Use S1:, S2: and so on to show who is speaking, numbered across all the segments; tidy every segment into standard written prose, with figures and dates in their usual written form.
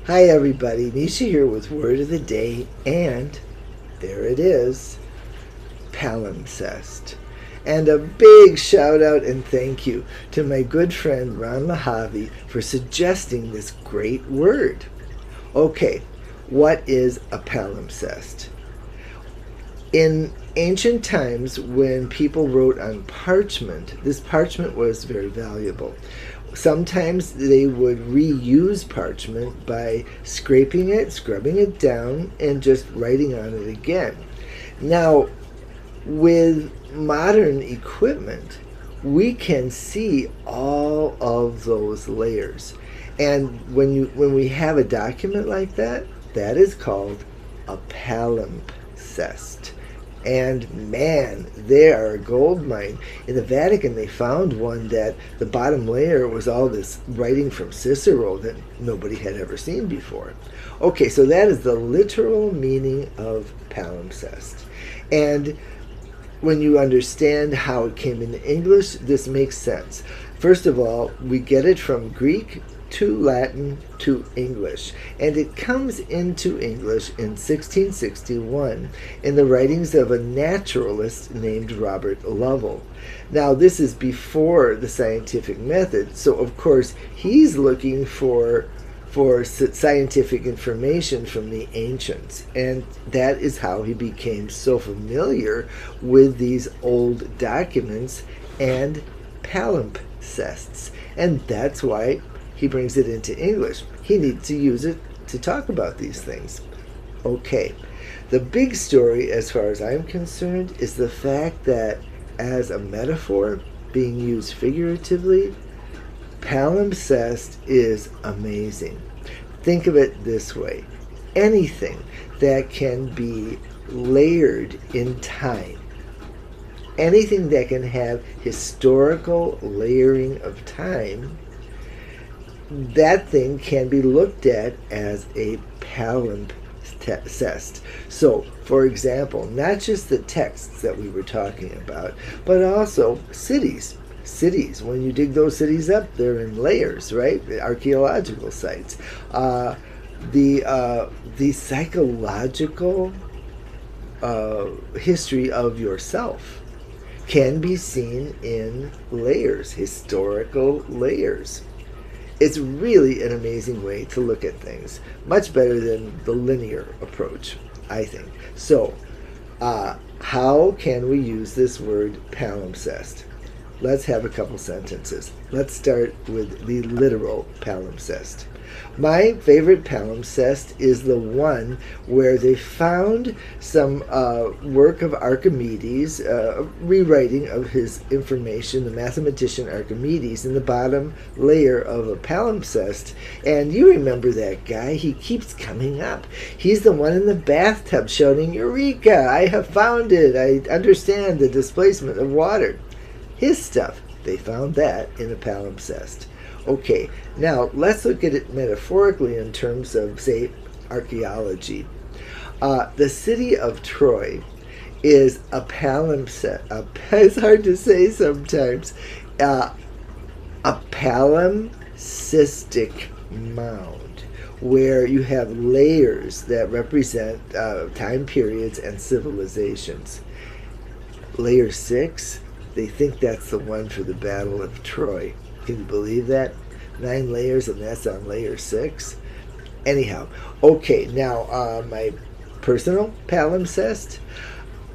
S1: Hi everybody, Mischa here with Word of the Day, and there it is, Palimpsest. And a big shout out and thank you to my good friend Ron Lahavi for suggesting this great word. Okay, what is a palimpsest? In ancient times, when people wrote on parchment, this parchment was very valuable. Sometimes they would reuse parchment by scraping it, scrubbing it down, and just writing on it again. Now, with modern equipment, we can see all of those layers. And when we have a document like that, that is called a palimpsest. And man, they are a gold mine. In the Vatican, they found one that the bottom layer was all this writing from Cicero that nobody had ever seen before. Okay, so that is the literal meaning of palimpsest. And when you understand how it came into English, this makes sense. First of all, we get it from Greek to Latin to English, and it comes into English in 1661 in the writings of a naturalist named Robert Lovell. Now, this is before the scientific method, so of course he's looking for scientific information from the ancients, and that is how he became so familiar with these old documents and palimpsests, and that's why he brings it into English. He needs to use it to talk about these things. Okay, the big story as far as I'm concerned is the fact that as a metaphor being used figuratively, palimpsest is amazing. Think of it this way. Anything that can be layered in time, anything that can have historical layering of time, that thing can be looked at as a palimpsest. So, for example, not just the texts that we were talking about, but also cities. Cities, when you dig those cities up, they're in layers, right? Archaeological sites. The psychological history of yourself can be seen in layers, historical layers. It's really an amazing way to look at things. Much better than the linear approach, I think. So, how can we use this word palimpsest? Let's have a couple sentences. Let's start with the literal palimpsest. My favorite palimpsest is the one where they found some work of Archimedes, rewriting of his information, the mathematician Archimedes, in the bottom layer of a palimpsest. And you remember that guy, he keeps coming up. He's the one in the bathtub shouting, "Eureka! I have found it! I understand the displacement of water." His stuff, they found that in a palimpsest. Okay, now let's look at it metaphorically in terms of, say, archaeology. The city of Troy is a palimpsest. It's hard to say sometimes. A palimpsestic mound where you have layers that represent time periods and civilizations. Layer 6, they think that's the one for the Battle of Troy. Can you believe that? 9 layers, and that's on layer 6? Anyhow, okay, now my personal palimpsest.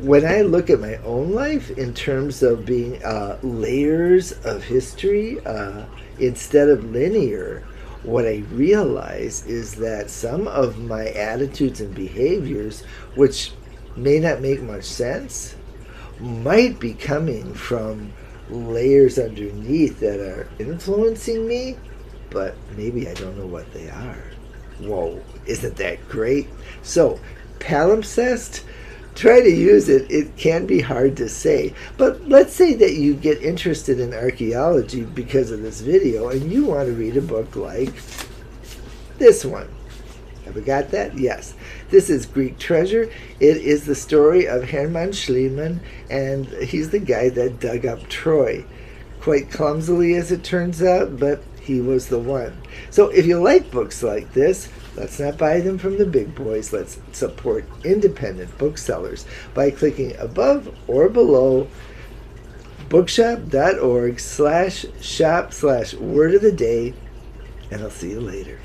S1: When I look at my own life in terms of being layers of history instead of linear, what I realize is that some of my attitudes and behaviors, which may not make much sense, might be coming from layers underneath that are influencing me, but maybe I don't know what they are. Whoa, isn't that great? So, palimpsest, try to use it. It can be hard to say, but let's say that you get interested in archaeology because of this video and you want to read a book like this one. Have we got that? Yes. This is Greek Treasure. It is the story of Hermann Schliemann, and he's the guy that dug up Troy. Quite clumsily, as it turns out, but He was the one. So if you like books like this, let's not buy them from the big boys. Let's support independent booksellers by clicking above or below bookshop.org/shop/word of the day, and I'll see you later.